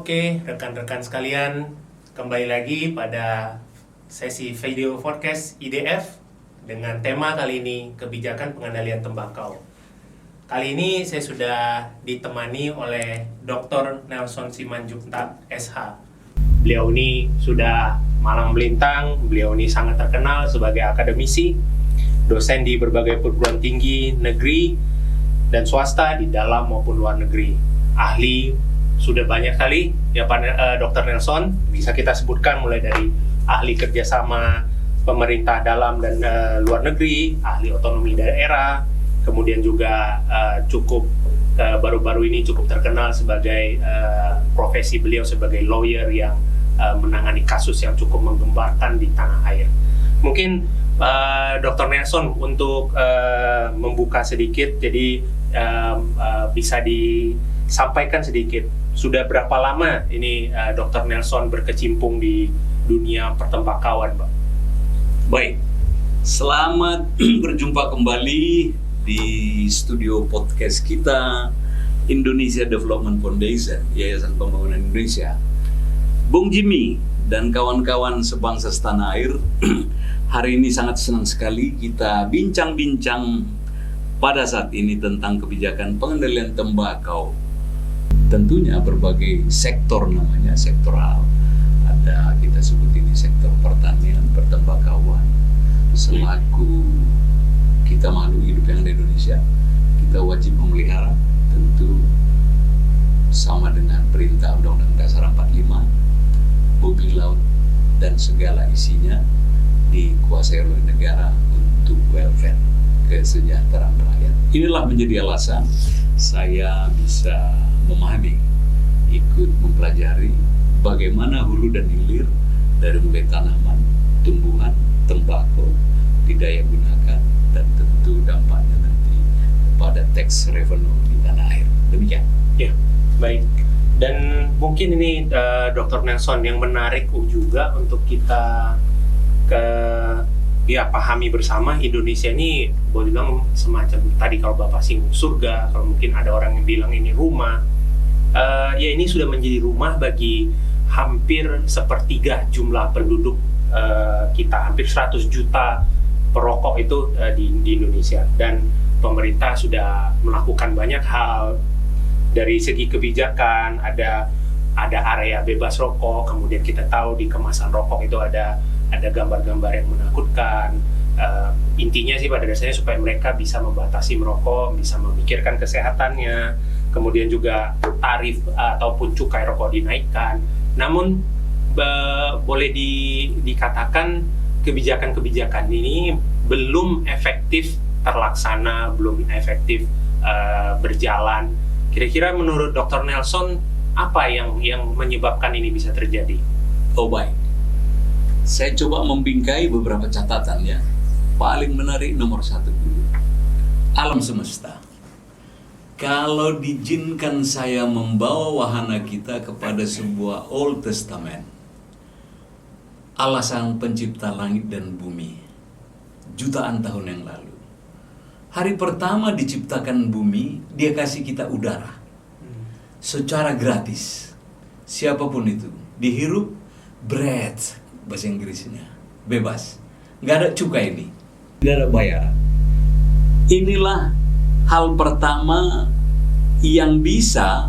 Oke, rekan-rekan sekalian, kembali lagi pada sesi video podcast IDF dengan tema kali ini kebijakan pengendalian tembakau. Kali ini saya sudah ditemani oleh Dr. Nelson Simanjuntak SH. Beliau ini sudah malang melintang, beliau ini sangat terkenal sebagai akademisi, dosen di berbagai perguruan tinggi negeri dan swasta di dalam maupun luar negeri. Ahli sudah banyak kali ya Pak Dr. Nelson, bisa kita sebutkan mulai dari ahli kerjasama pemerintah dalam dan luar negeri, ahli otonomi daerah, kemudian juga baru-baru ini cukup terkenal sebagai profesi beliau sebagai lawyer yang menangani kasus yang cukup menggemparkan di tanah air. Mungkin Dr. Nelson untuk membuka sedikit, jadi bisa disampaikan sedikit. Sudah berapa lama ini Dr. Nelson berkecimpung di dunia pertembakauan, Pak? Baik, selamat berjumpa kembali di studio podcast kita Indonesia Development Foundation, Yayasan Pembangunan Indonesia. Bung Jimmy dan kawan-kawan sebangsa setanah air, hari ini sangat senang sekali kita bincang-bincang pada saat ini tentang kebijakan pengendalian tembakau. Tentunya berbagai sektor namanya, sektoral. Ada kita sebut ini sektor pertanian, pertembakauan. Selaku kita makhluk hidup yang ada di Indonesia, kita wajib memelihara, tentu sama dengan perintah Undang-Undang Dasar 45, bumi, laut, dan segala isinya dikuasai oleh negara untuk welfare, kesejahteraan rakyat. Inilah menjadi alasan saya bisa memahami, ikut mempelajari bagaimana hulu dan hilir dari mulai tanaman, tumbuhan, tembakau, didaya gunakan, dan tentu dampaknya nanti pada tax revenue di tanah air. Demikian. Ya, baik. Dan mungkin ini Dr. Nelson yang menarik juga untuk kita pahami bersama. Indonesia ini boleh bilang semacam tadi kalau Bapak singgung surga, kalau mungkin ada orang yang bilang ini rumah. Ya ini sudah menjadi rumah bagi hampir sepertiga jumlah penduduk kita, hampir 100 juta perokok itu di Indonesia, dan pemerintah sudah melakukan banyak hal dari segi kebijakan. Ada area bebas rokok, kemudian kita tahu di kemasan rokok itu ada gambar-gambar yang menakutkan. Intinya sih pada dasarnya supaya mereka bisa membatasi merokok, bisa memikirkan kesehatannya. Kemudian juga tarif ataupun cukai rokok dinaikkan. Namun boleh dikatakan kebijakan-kebijakan ini belum efektif terlaksana, belum efektif berjalan. Kira-kira menurut Dr. Nelson apa yang menyebabkan ini bisa terjadi? Oh baik, saya coba membingkai beberapa catatan ya. Paling menarik nomor satu dulu, alam semesta. Kalau diizinkan saya membawa wahana kita kepada sebuah Old Testament, Allah sang pencipta langit dan bumi, jutaan tahun yang lalu. Hari pertama diciptakan bumi, dia kasih kita udara secara gratis. Siapapun itu, dihirup, breath, bahasa Inggrisnya, bebas. Nggak ada cukai ini, tidak ada bayaran. Inilah hal pertama yang bisa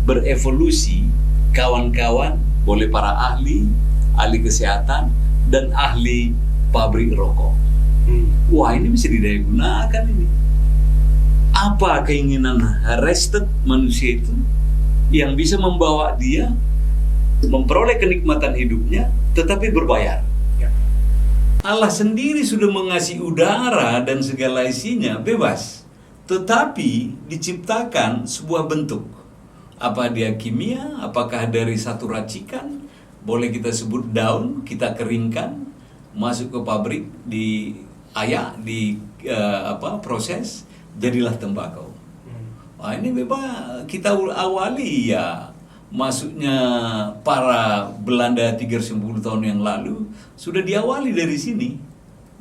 berevolusi kawan-kawan, boleh para ahli kesehatan, dan ahli pabrik rokok. Wah, ini bisa didaya gunakan ini. Apa keinginan rested manusia itu yang bisa membawa dia memperoleh kenikmatan hidupnya tetapi berbayar? Allah sendiri sudah mengasih udara dan segala isinya bebas, tetapi diciptakan sebuah bentuk. Apa dia kimia? Apakah dari satu racikan? Boleh kita sebut daun, kita keringkan, masuk ke pabrik, proses, jadilah tembakau. Wah, ini memang kita awali ya, masuknya para Belanda 310 tahun yang lalu sudah diawali dari sini,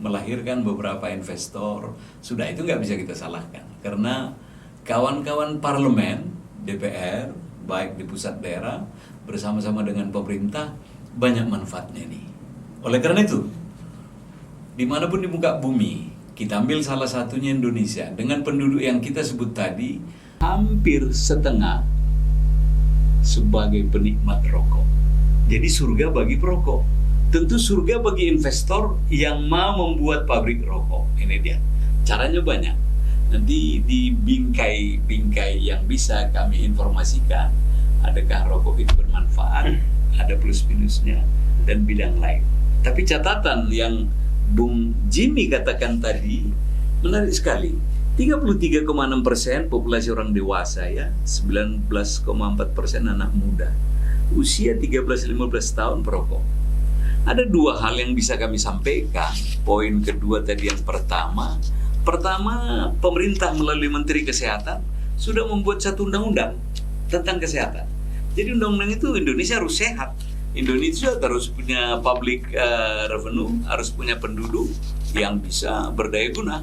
melahirkan beberapa investor. Sudah, itu nggak bisa kita salahkan, karena kawan-kawan parlemen, DPR, baik di pusat daerah bersama-sama dengan pemerintah, banyak manfaatnya nih. Oleh karena itu, dimanapun di muka bumi, kita ambil salah satunya Indonesia, dengan penduduk yang kita sebut tadi, hampir setengah sebagai penikmat rokok. Jadi surga bagi perokok. Tentu surga bagi investor yang mau membuat pabrik rokok. Ini dia. Caranya banyak. Nanti di bingkai-bingkai yang bisa kami informasikan, adakah rokok itu bermanfaat, ada plus minusnya, dan bidang lain. Tapi catatan yang Bung Jimmy katakan tadi menarik sekali. 33,6% populasi orang dewasa ya, 19,4% anak muda. Usia 13-15 tahun perokok. Ada dua hal yang bisa kami sampaikan. Poin kedua tadi yang pertama, pemerintah melalui Menteri Kesehatan sudah membuat satu undang-undang tentang kesehatan. Jadi undang-undang itu Indonesia harus sehat. Indonesia harus punya public revenue, harus punya penduduk yang bisa berdaya guna.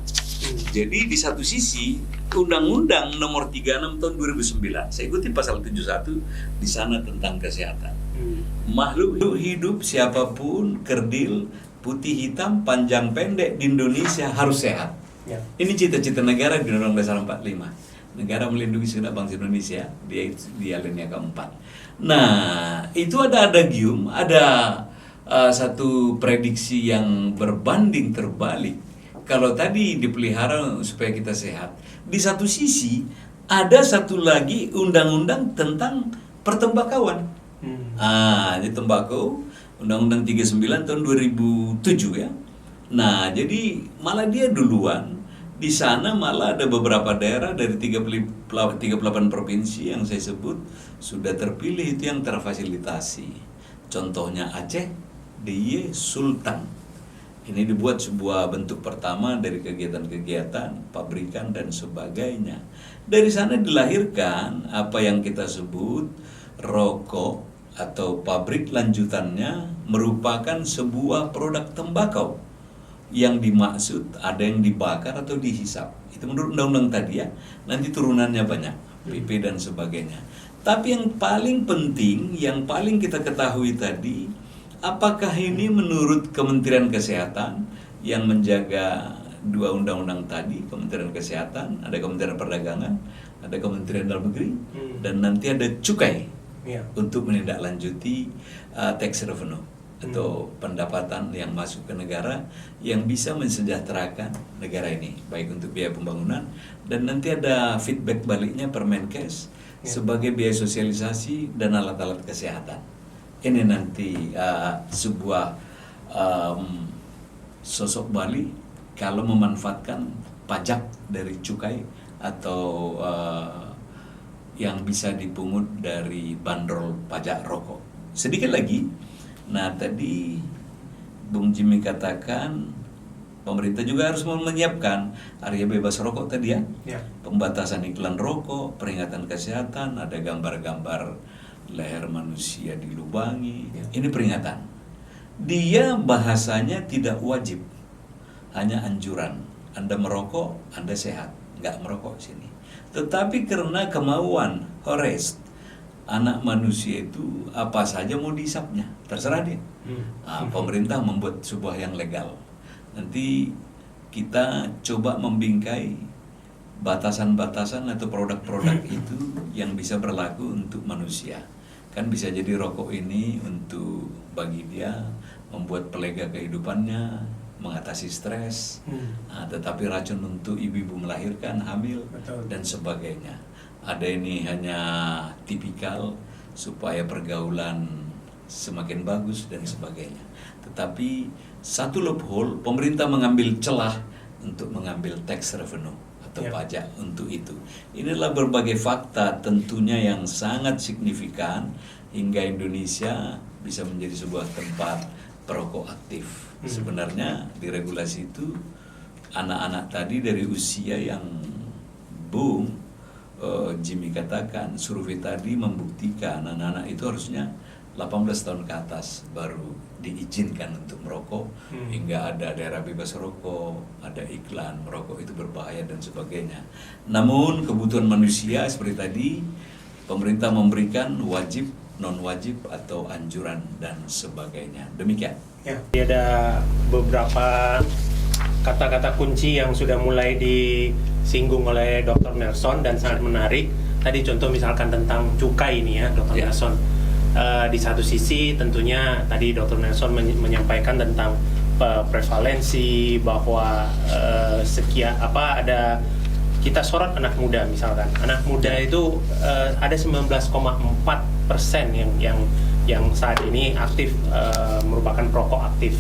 Jadi di satu sisi Undang-Undang Nomor 36 tahun 2009, saya ikuti pasal 71 di sana tentang kesehatan. Makhluk hidup siapapun, kerdil, putih hitam, panjang pendek di Indonesia harus sehat. Ya. Ini cita-cita negara di Undang-Undang Dasar 45. Negara melindungi segenap bangsa Indonesia di alinea keempat. Nah, itu ada adagium, ada satu prediksi yang berbanding terbalik. Kalau tadi dipelihara supaya kita sehat, di satu sisi ada satu lagi undang-undang tentang pertembakauan. Jadi tembakau, Undang-Undang 39 tahun 2007 ya. Nah, jadi malah dia duluan. Di sana malah ada beberapa daerah dari 38 provinsi yang saya sebut sudah terpilih, itu yang terfasilitasi. Contohnya Aceh, DIY Sultan. Ini dibuat sebuah bentuk pertama dari kegiatan-kegiatan, pabrikan dan sebagainya. Dari sana dilahirkan apa yang kita sebut rokok atau pabrik lanjutannya merupakan sebuah produk tembakau yang dimaksud ada yang dibakar atau dihisap. Itu menurut undang-undang tadi ya. Nanti turunannya banyak, PP dan sebagainya. Tapi yang paling penting, yang paling kita ketahui tadi, apakah ini menurut Kementerian Kesehatan yang menjaga dua undang-undang tadi, Kementerian Kesehatan, ada Kementerian Perdagangan, ada Kementerian Dalam Negeri, dan nanti ada cukai untuk menindaklanjuti tax revenue atau pendapatan yang masuk ke negara yang bisa mensejahterakan negara ini, baik untuk biaya pembangunan, dan nanti ada feedback baliknya Permenkes sebagai biaya sosialisasi dan alat-alat kesehatan. Ini nanti sebuah sosok Bali kalau memanfaatkan pajak dari cukai atau yang bisa dipungut dari bandrol pajak rokok. Sedikit lagi, nah tadi Bung Jimmy katakan pemerintah juga harus menyiapkan area bebas rokok tadi ya. Pembatasan iklan rokok, peringatan kesehatan, ada gambar-gambar leher manusia dilubangi. Ini peringatan. Dia bahasanya tidak wajib, hanya anjuran. Anda merokok, Anda sehat, nggak merokok sini. Tetapi karena kemauan Horace, anak manusia itu apa saja mau dihisapnya, terserah dia. Pemerintah membuat sebuah yang legal. Nanti kita coba membingkai batasan-batasan atau produk-produk itu yang bisa berlaku untuk manusia. Kan bisa jadi rokok ini untuk bagi dia membuat pelega kehidupannya, mengatasi stres, tetapi racun untuk ibu-ibu melahirkan, hamil, dan sebagainya. Ada ini hanya tipikal supaya pergaulan semakin bagus dan sebagainya. Tetapi satu loophole, pemerintah mengambil celah untuk mengambil tax revenue atau pajak untuk itu. Inilah berbagai fakta tentunya yang sangat signifikan hingga Indonesia bisa menjadi sebuah tempat perokok aktif. Sebenarnya di regulasi itu anak-anak tadi dari usia yang Bung Jimmy katakan, survei tadi membuktikan anak-anak itu harusnya 18 tahun ke atas baru diizinkan untuk merokok, hingga ada daerah bebas rokok, ada iklan merokok itu berbahaya dan sebagainya. Namun kebutuhan manusia seperti tadi, pemerintah memberikan wajib non wajib atau anjuran dan sebagainya. Demikian. Ya, ada beberapa kata-kata kunci yang sudah mulai disinggung oleh Dr. Nelson dan sangat menarik. Tadi contoh misalkan tentang cukai ini ya, Dr. Ya. Nelson. Di satu sisi tentunya tadi Dr. Nelson menyampaikan tentang prevalensi bahwa ada kita sorot anak muda misalkan. Anak muda itu ada 19,4% yang saat ini aktif, merupakan perokok aktif,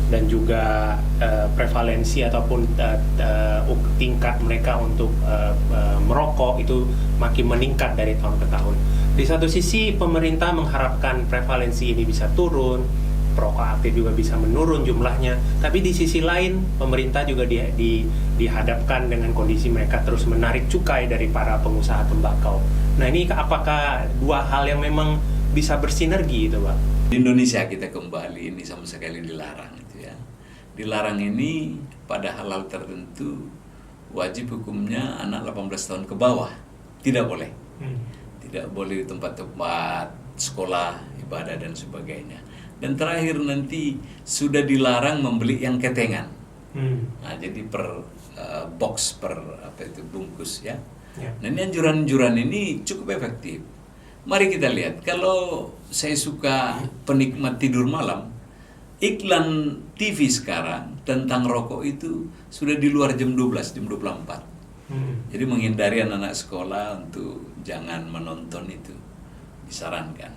dan juga prevalensi ataupun tingkat mereka untuk merokok itu makin meningkat dari tahun ke tahun. Di satu sisi pemerintah mengharapkan prevalensi ini bisa turun, perokok aktif juga bisa menurun jumlahnya, tapi di sisi lain pemerintah juga dihadapkan dengan kondisi mereka terus menarik cukai dari para pengusaha tembakau. Nah, ini apakah dua hal yang memang bisa bersinergi itu, Pak? Di Indonesia kita kembali ini sama sekali dilarang itu ya. Dilarang ini pada hal-hal tertentu wajib hukumnya anak 18 tahun ke bawah tidak boleh. Tidak boleh di tempat-tempat sekolah, ibadah dan sebagainya. Dan terakhir nanti sudah dilarang membeli yang ketengan. Nah, jadi per box, per bungkus ya. Nah, ini anjuran-anjuran ini cukup efektif. Mari kita lihat, kalau saya suka penikmat tidur malam, iklan TV sekarang tentang rokok itu sudah di luar jam 12, jam 24. Jadi menghindari anak-anak sekolah untuk jangan menonton itu, disarankan.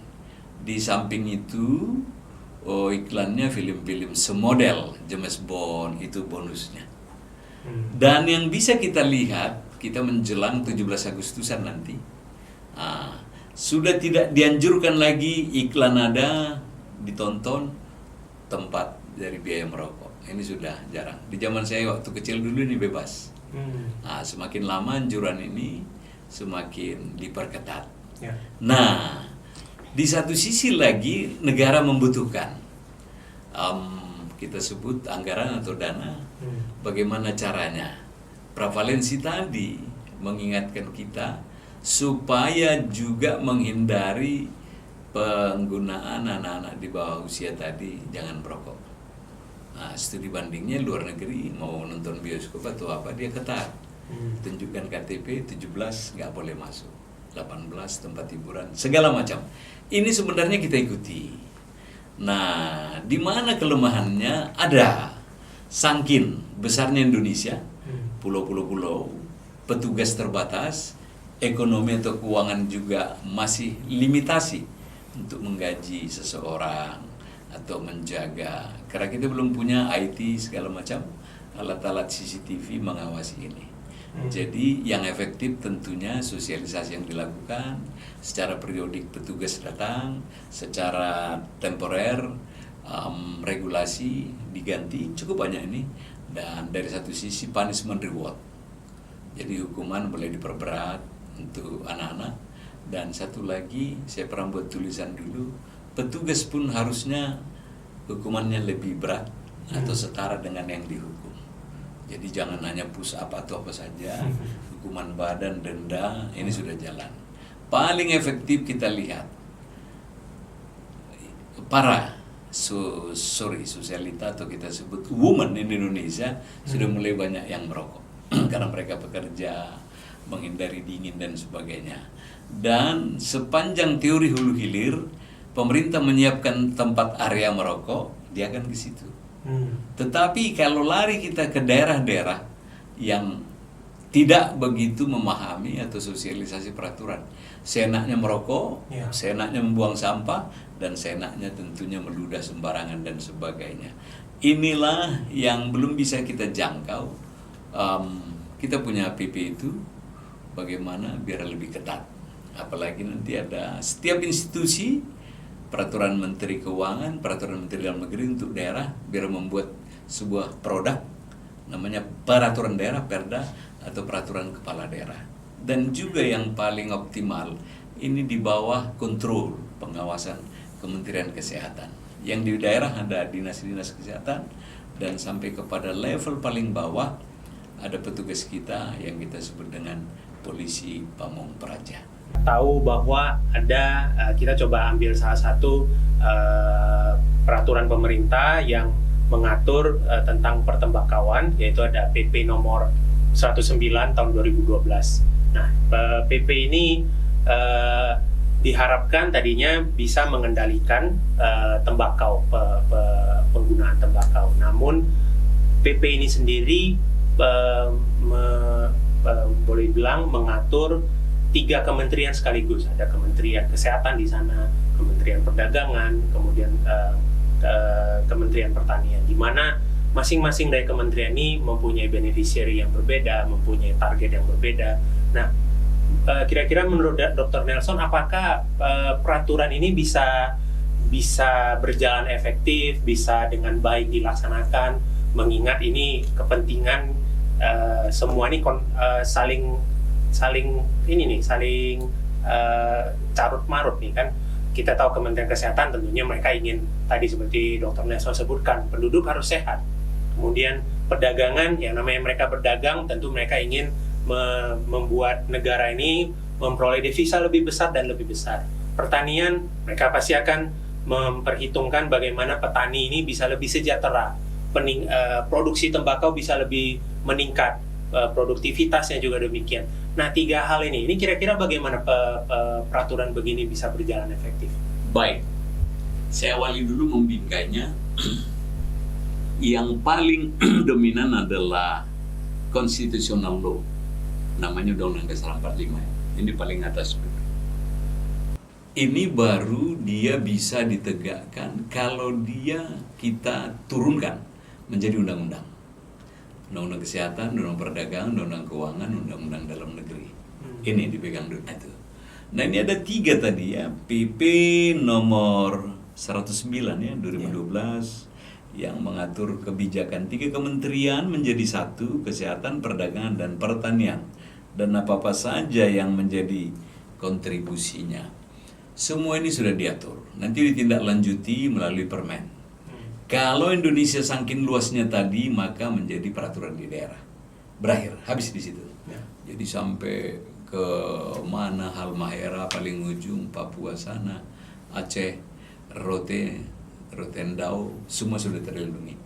Di samping itu, iklannya film-film semodel James Bond itu bonusnya. Dan yang bisa kita lihat, kita menjelang 17 Agustusan nanti, sudah tidak dianjurkan lagi iklan ada ditonton tempat dari biaya merokok. Ini sudah jarang. Di zaman saya waktu kecil dulu ini bebas. Semakin lama anjuran ini semakin diperketat. Nah, di satu sisi lagi negara membutuhkan kita sebut anggaran atau dana. Bagaimana caranya? Prevalensi tadi mengingatkan kita supaya juga menghindari penggunaan anak-anak di bawah usia tadi jangan merokok. Nah, studi bandingnya luar negeri mau nonton bioskop atau apa dia ketat. Tunjukkan KTP 17 nggak boleh masuk, 18 tempat hiburan segala macam. Ini sebenarnya kita ikuti. Nah, di mana kelemahannya ada? Saking besarnya Indonesia, pulau-pulau, petugas terbatas, ekonomi atau keuangan juga masih limitasi untuk menggaji seseorang atau menjaga. Karena kita belum punya IT segala macam, alat-alat CCTV mengawasi ini. Jadi yang efektif tentunya sosialisasi yang dilakukan secara periodik, petugas datang, secara temporer, regulasi diganti, cukup banyak ini. Dan dari satu sisi punishment reward, jadi hukuman boleh diperberat untuk anak-anak. Dan satu lagi, saya pernah buat tulisan dulu, petugas pun harusnya hukumannya lebih berat atau setara dengan yang dihukum. Jadi jangan hanya push up atau apa saja, hukuman badan, denda, ini sudah jalan. Paling efektif kita lihat para sosialita atau kita sebut woman in Indonesia sudah mulai banyak yang merokok karena mereka bekerja, menghindari dingin dan sebagainya. Dan sepanjang teori hulu hilir, pemerintah menyiapkan tempat area merokok, dia akan ke situ. Tetapi kalau lari kita ke daerah-daerah yang tidak begitu memahami atau sosialisasi peraturan, seenaknya merokok, seenaknya membuang sampah, dan seenaknya tentunya meludah sembarangan dan sebagainya. Inilah yang belum bisa kita jangkau. Kita punya PP itu bagaimana biar lebih ketat. Apalagi nanti ada setiap institusi, peraturan Menteri Keuangan, peraturan Menteri Dalam Negeri untuk daerah, biar membuat sebuah produk namanya peraturan daerah, perda, atau peraturan kepala daerah. Dan juga yang paling optimal, ini di bawah kontrol pengawasan Kementerian Kesehatan. Yang di daerah ada dinas-dinas kesehatan, dan sampai kepada level paling bawah ada petugas kita yang kita sebut dengan polisi pamong praja. tahu bahwa ada kita coba ambil salah satu peraturan pemerintah yang mengatur tentang pertembakauan, yaitu ada PP nomor 109 tahun 2012. Nah, PP ini diharapkan tadinya bisa mengendalikan tembakau, penggunaan tembakau. Namun PP ini sendiri boleh bilang mengatur 3 kementerian sekaligus. Ada Kementerian Kesehatan di sana, Kementerian Perdagangan, kemudian Kementerian Pertanian, di mana masing-masing dari kementerian ini mempunyai beneficiary yang berbeda, mempunyai target yang berbeda. Nah, kira-kira menurut Dr. Nelson, apakah peraturan ini bisa berjalan efektif, bisa dengan baik dilaksanakan, mengingat ini kepentingan semua ini saling carut marut nih kan. Kita tahu Kementerian Kesehatan tentunya mereka ingin, tadi seperti Dr. Nelson sebutkan, penduduk harus sehat. Kemudian perdagangan, yang namanya mereka berdagang, tentu mereka ingin membuat negara ini memperoleh devisa lebih besar dan lebih besar. Pertanian, mereka pasti akan memperhitungkan bagaimana petani ini bisa lebih sejahtera, produksi tembakau bisa lebih meningkat, produktivitasnya juga demikian. Nah, 3 hal ini kira-kira bagaimana peraturan begini bisa berjalan efektif? Baik, saya awali dulu membingkainya. Yang paling dominan adalah constitutional law, namanya Undang-Undang Dasar 45. Ini paling atas. Ini baru dia bisa ditegakkan kalau kita turunkan menjadi undang-undang. Undang-Undang Kesehatan, Undang-Undang Perdagangan, Undang-Undang Keuangan, Undang-Undang Dalam Negeri. Ini dipegang dulu itu. Nah, ini ada 3 tadi ya, PP nomor 109 ya 2012 yang mengatur kebijakan 3 kementerian menjadi 1, Kesehatan, Perdagangan, dan Pertanian, dan apa-apa saja yang menjadi kontribusinya. Semua ini sudah diatur. Nanti ditindaklanjuti melalui permen. Kalau Indonesia saking luasnya tadi, maka menjadi peraturan di daerah. Berakhir, habis di situ. Jadi sampai ke mana, Halmahera paling ujung, Papua sana, Aceh, Rotendau, semua sudah terlindungi.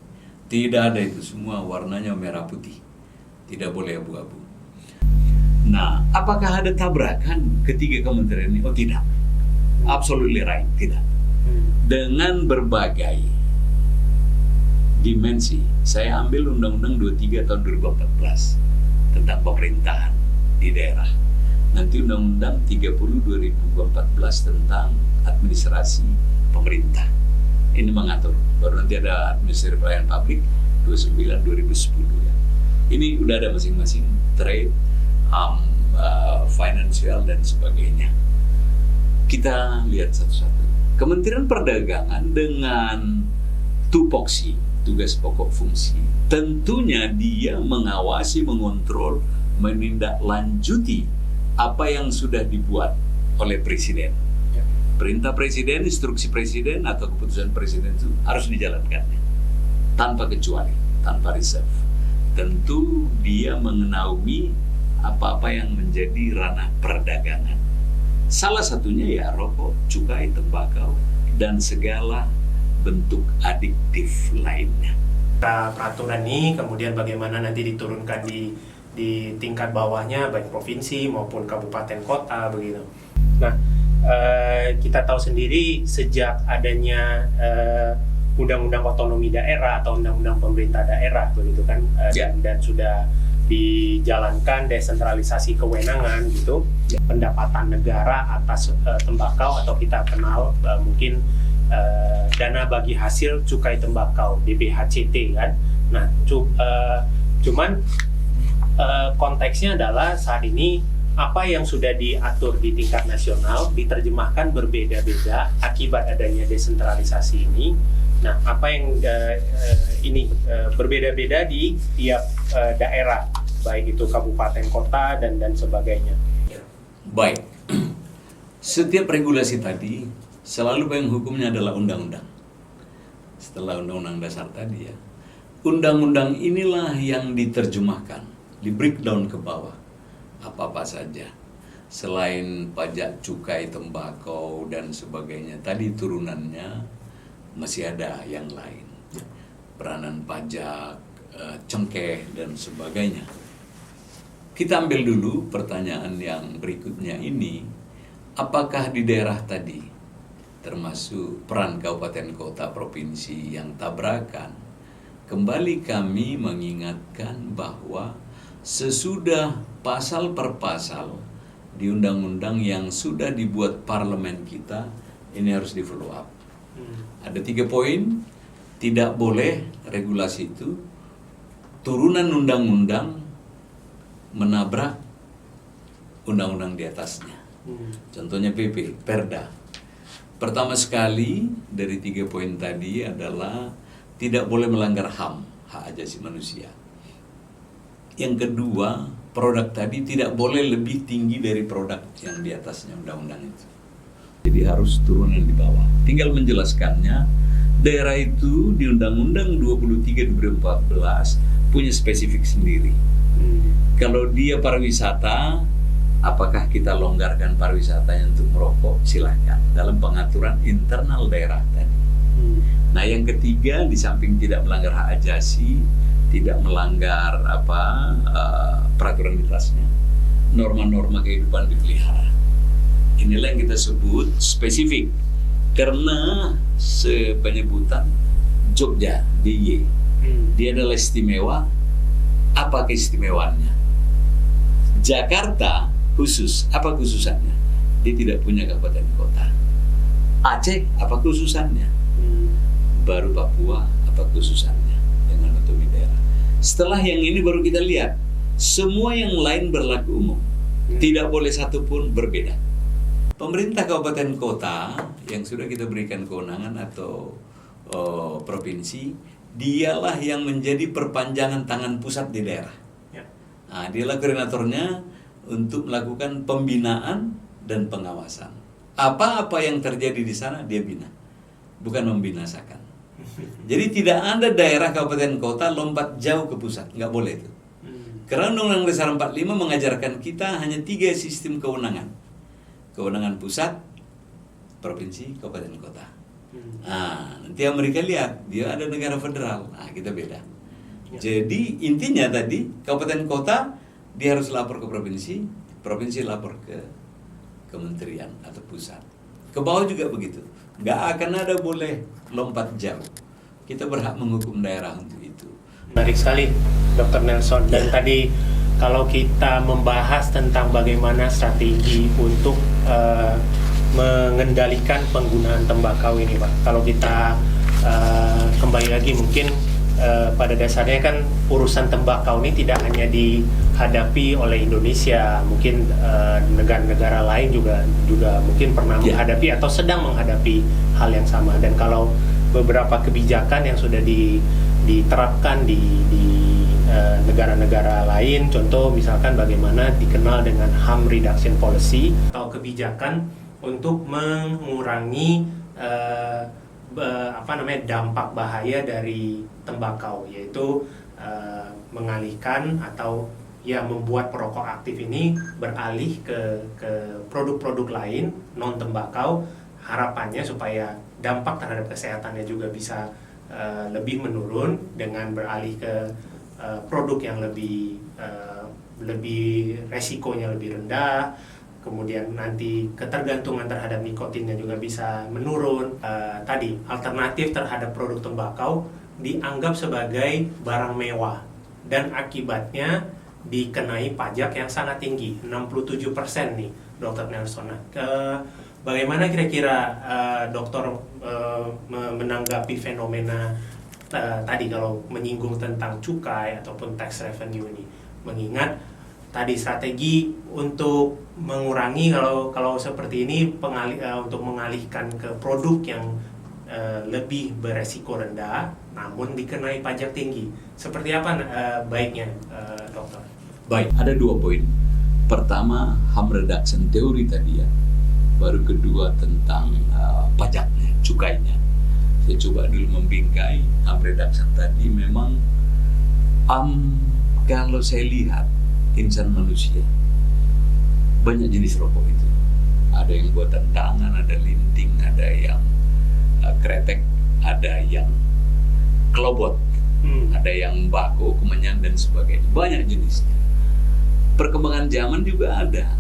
Tidak ada itu, semua warnanya merah putih. Tidak boleh abu-abu. Nah, apakah ada tabrakan ketiga kementerian ini? Oh, tidak. Absolutely right, tidak. Dengan berbagai dimensi. Saya ambil Undang-Undang 23 tahun 2014 tentang pemerintahan di daerah. Nanti Undang-Undang 30 2014 tentang administrasi pemerintah. Ini mengatur. Baru nanti ada administrasi pelayanan publik 29 2010 ya. Ini udah ada masing-masing, trade, financial dan sebagainya. Kita lihat satu-satu. Kementerian Perdagangan dengan tupoksi, tugas pokok fungsi, tentunya dia mengawasi, mengontrol, menindaklanjuti apa yang sudah dibuat oleh presiden. Perintah presiden, instruksi presiden, atau keputusan presiden itu harus dijalankan tanpa kecuali, tanpa reserve. Tentu dia mengenaui apa-apa yang menjadi ranah perdagangan. Salah satunya ya rokok, cukai, tembakau, dan segala bentuk adiktif lainnya. Peraturan ini kemudian bagaimana nanti diturunkan di tingkat bawahnya, baik provinsi maupun kabupaten kota begitu. Nah, kita tahu sendiri sejak adanya undang-undang otonomi daerah atau undang-undang pemerintah daerah begitu kan, dan sudah dijalankan desentralisasi kewenangan gitu, pendapatan negara atas tembakau atau kita kenal mungkin dana bagi hasil cukai tembakau DBHCT kan. Nah, cuman konteksnya adalah saat ini apa yang sudah diatur di tingkat nasional diterjemahkan berbeda-beda akibat adanya desentralisasi ini. Nah, apa yang berbeda-beda di tiap daerah, baik itu kabupaten, kota dan sebagainya. Baik, setiap regulasi tadi selalu payung hukumnya adalah undang-undang. Setelah undang-undang dasar tadi ya, undang-undang inilah yang diterjemahkan, di breakdown ke bawah, apa-apa saja. selain pajak cukai, tembakau dan sebagainya, tadi turunannya masih ada yang lain. Peranan pajak, cengkeh dan sebagainya. Kita ambil dulu pertanyaan yang berikutnya ini, apakah di daerah tadi, termasuk peran kabupaten kota provinsi yang tabrakan, kembali kami mengingatkan bahwa sesudah pasal per pasal di undang-undang yang sudah dibuat parlemen kita, ini harus di follow up. Ada 3 poin, tidak boleh regulasi itu turunan undang-undang menabrak undang-undang di atasnya. Contohnya PP, Perda. Pertama sekali dari 3 poin tadi adalah tidak boleh melanggar HAM, hak asasi manusia. Yang kedua, produk tadi tidak boleh lebih tinggi dari produk yang di atasnya undang-undang itu. Jadi harus turunan di bawah. Tinggal menjelaskannya, daerah itu di Undang-Undang 23 2014 punya spesifik sendiri. Kalau dia pariwisata, apakah kita longgarkan pariwisatanya untuk merokok? Silakan dalam pengaturan internal daerah tadi. Nah, yang ketiga, di samping tidak melanggar hak asasi, tidak melanggar peraturan di atasnya, norma-norma kehidupan dipelihara. Inilah yang kita sebut spesifik, karena sepenyebutan Jogja, DIY, dia adalah istimewa. Apa keistimewaannya? Jakarta khusus, apa khususannya? Dia tidak punya kabupaten kota. Aceh, apa khususannya? Baru Papua, apa khususannya dengan otonomi daerah. Setelah yang ini baru kita lihat, semua yang lain berlaku umum. Tidak boleh satu pun berbeda. Pemerintah kabupaten kota yang sudah kita berikan kewenangan atau provinsi, dialah yang menjadi perpanjangan tangan pusat di daerah. Nah, dialah koordinatornya untuk melakukan pembinaan dan pengawasan. Apa-apa yang terjadi di sana dia bina, bukan membinasakan. Jadi tidak ada daerah kabupaten kota lompat jauh ke pusat, nggak boleh itu. Karena Undang-Undang Dasar 45 mengajarkan kita hanya 3 sistem kewenangan. Kewenangan pusat, provinsi, kabupaten kota. Nah, nanti Amerika lihat, dia ada negara federal. Nah, kita beda. Jadi intinya tadi, kabupaten kota dia harus lapor ke provinsi, provinsi lapor ke kementerian atau pusat. Ke bawah juga begitu. Nggak akan ada boleh lompat jauh. Kita berhak menghukum daerah untuk itu. Menarik sekali, Dr. Nelson. Dan tadi kalau kita membahas tentang bagaimana strategi untuk mengendalikan penggunaan tembakau ini, Pak. Kalau kita kembali lagi mungkin pada dasarnya kan urusan tembakau ini tidak hanya dihadapi oleh Indonesia, mungkin negara-negara lain juga mungkin pernah menghadapi atau sedang menghadapi hal yang sama. Dan kalau beberapa kebijakan yang sudah diterapkan di negara-negara lain, contoh misalkan bagaimana dikenal dengan harm reduction policy atau kebijakan untuk mengurangi dampak bahaya dari tembakau, yaitu mengalihkan atau membuat perokok aktif ini beralih ke produk-produk lain non tembakau, harapannya supaya dampak terhadap kesehatannya juga bisa lebih menurun dengan beralih ke produk yang lebih resikonya lebih rendah. Kemudian nanti ketergantungan terhadap nikotinnya juga bisa menurun. Tadi alternatif terhadap produk tembakau dianggap sebagai barang mewah dan akibatnya dikenai pajak yang sangat tinggi, 67% nih, Dr. Nelson. Bagaimana kira-kira dokter menanggapi fenomena tadi kalau menyinggung tentang cukai ataupun tax revenue ini, mengingat tadi strategi untuk mengurangi kalau seperti ini untuk mengalihkan ke produk yang lebih beresiko rendah namun dikenai pajak tinggi. Seperti apa baiknya, dokter? Baik, ada 2 poin. Pertama, harm reduction teori tadi ya. Baru kedua tentang pajaknya, cukainya. Saya coba dulu membingkai harm reduction tadi. Memang kalau saya lihat insan manusia Banyak jenis rokok itu. Ada yang buatan tangan, ada linting, ada yang kretek, ada yang kelobot, ada yang bako, kemenyan dan sebagainya. Banyak jenisnya. Perkembangan zaman juga ada.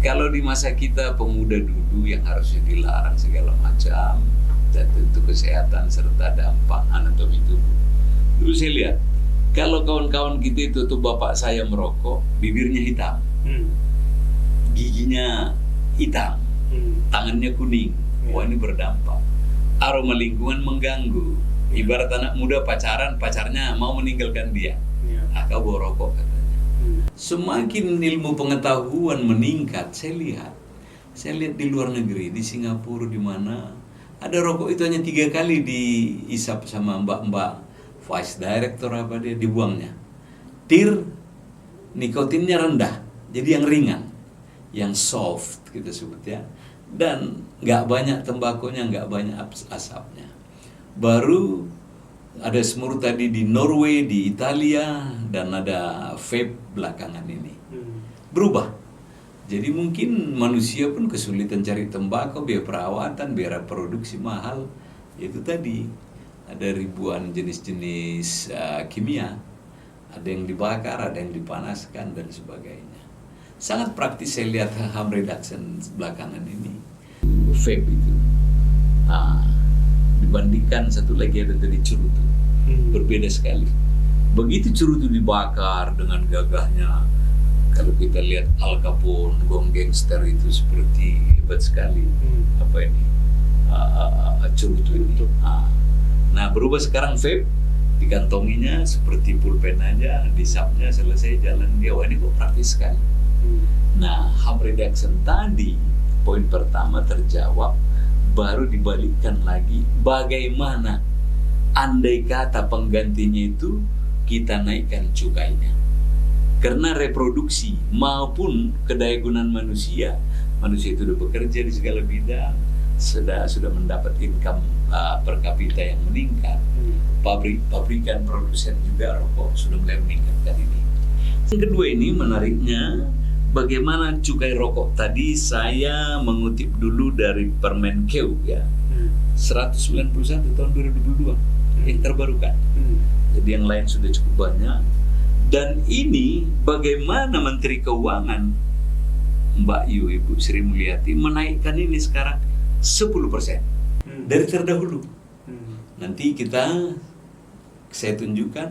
Kalau di masa kita pemuda dulu yang harusnya dilarang segala macam, dan tentu kesehatan serta dampak anatomi tubuh. Dulu saya lihat, kalau kawan-kawan kita itu tuh bapak saya merokok, bibirnya hitam, giginya hitam, tangannya kuning. Wah, ini berdampak. Aroma lingkungan mengganggu. Ibarat anak muda pacarnya mau meninggalkan dia. Kau bawa rokok katanya. Semakin ilmu pengetahuan meningkat, saya lihat di luar negeri, di Singapura, di mana ada rokok itu hanya 3 kali diisap sama mbak-mbak vice director apa dia, dibuangnya. Nikotinnya rendah, jadi yang ringan, yang soft kita sebut ya, dan nggak banyak tembakonya, nggak banyak asapnya. Baru ada semur tadi di Norway, di Italia, dan ada vape belakangan ini. Berubah. Jadi mungkin manusia pun kesulitan cari tembakau, biaya perawatan, biaya produksi mahal. Itu tadi ada ribuan jenis-jenis kimia. Ada yang dibakar, ada yang dipanaskan dan sebagainya. Sangat praktis saya lihat harm reduction belakangan ini. Vape itu. Dibandingkan satu lagi ada tadi cerutu. Berbeda sekali. Begitu cerutu dibakar dengan gagahnya, kalau kita lihat Al Capone, gong gangster itu seperti hebat sekali. Apa ini? Cerutu ini. Nah, berubah sekarang vape, dikantonginya seperti pulpen aja, disapnya selesai jalan dia. Wah, ini kok praktis sekali. Nah, harm reduction tadi, poin pertama terjawab, baru dibalikkan lagi bagaimana andai kata penggantinya itu kita naikkan cukainya. Karena reproduksi maupun kedayagunaan manusia itu sudah bekerja di segala bidang, sudah mendapat income per kapita yang meningkat. Pabrikan produsen juga rokok sudah mulai meningkatkan ini. Yang kedua ini menariknya, bagaimana cukai rokok tadi saya mengutip dulu dari Permenkeu ya, 191 tahun 2022 yang terbarukan. Jadi yang lain sudah cukup banyak. Dan ini bagaimana Menteri Keuangan Mbak Yu, Ibu Sri Mulyati menaikkan ini sekarang 10% dari terdahulu. Nanti saya tunjukkan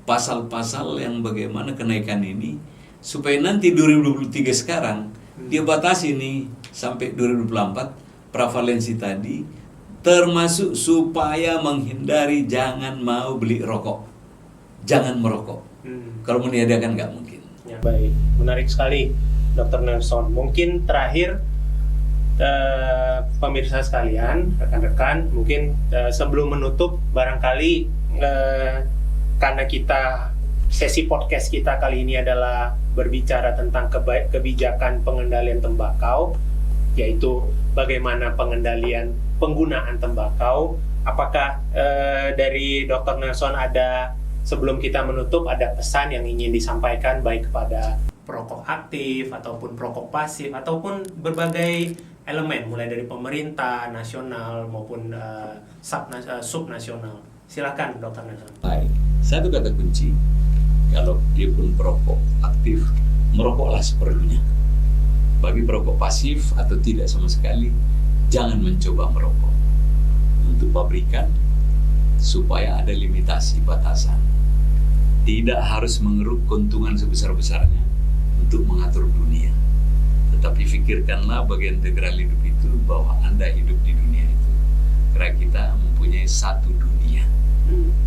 pasal-pasal yang bagaimana kenaikan ini supaya nanti 2023 sekarang dia batasi nih sampai 2024 prevalensi tadi, termasuk supaya menghindari jangan mau beli rokok, jangan merokok. Kalau meniadakan nggak mungkin. Ya, baik, menarik sekali, Dr. Nelson. Mungkin terakhir, pemirsa sekalian, rekan-rekan, mungkin sebelum menutup, barangkali karena sesi podcast kita kali ini adalah berbicara tentang kebijakan pengendalian tembakau, yaitu bagaimana pengendalian penggunaan tembakau. Apakah dari Dr. Nelson sebelum kita menutup ada pesan yang ingin disampaikan baik kepada perokok aktif ataupun perokok pasif ataupun berbagai elemen mulai dari pemerintah nasional maupun subnasional? Silakan Dr. Nelson. Baik, satu kata kunci, kalau dia pun perokok aktif, merokoklah seperlunya. Bagi perokok pasif atau tidak sama sekali, jangan mencoba merokok. Untuk pabrikan, supaya ada limitasi batasan. Tidak harus mengeruk keuntungan sebesar-besarnya untuk mengatur dunia. Tetapi fikirkanlah bagian integral hidup itu bahwa Anda hidup di dunia itu. Karena kita mempunyai satu dunia.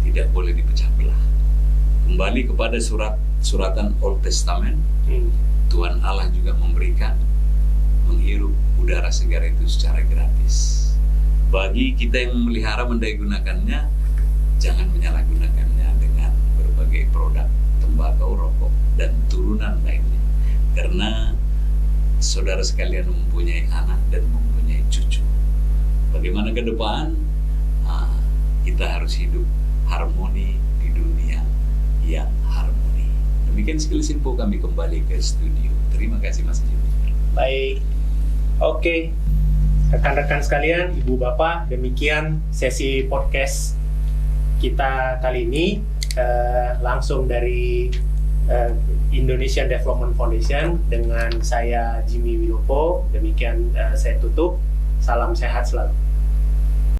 Tidak boleh dipecah belah. Kembali kepada suratan Old Testament, Tuhan Allah juga memberikan menghirup udara segar itu secara gratis. Bagi kita yang memelihara mendayagunakannya, jangan menyalahgunakannya dengan berbagai produk tembakau, rokok, dan turunan lainnya. Karena saudara sekalian mempunyai anak dan mempunyai cucu. Bagaimana ke depan? Kita harus hidup harmoni di dunia yang harmoni. Demikian Demikian Skills Info, kami kembali ke studio. Terima kasih Mas Jimmy. Baik, oke. Rekan-rekan sekalian, Ibu Bapak, demikian sesi podcast kita kali ini langsung dari Indonesian Development Foundation dengan saya Jimmy Widopo. Demikian saya tutup. Salam sehat selalu.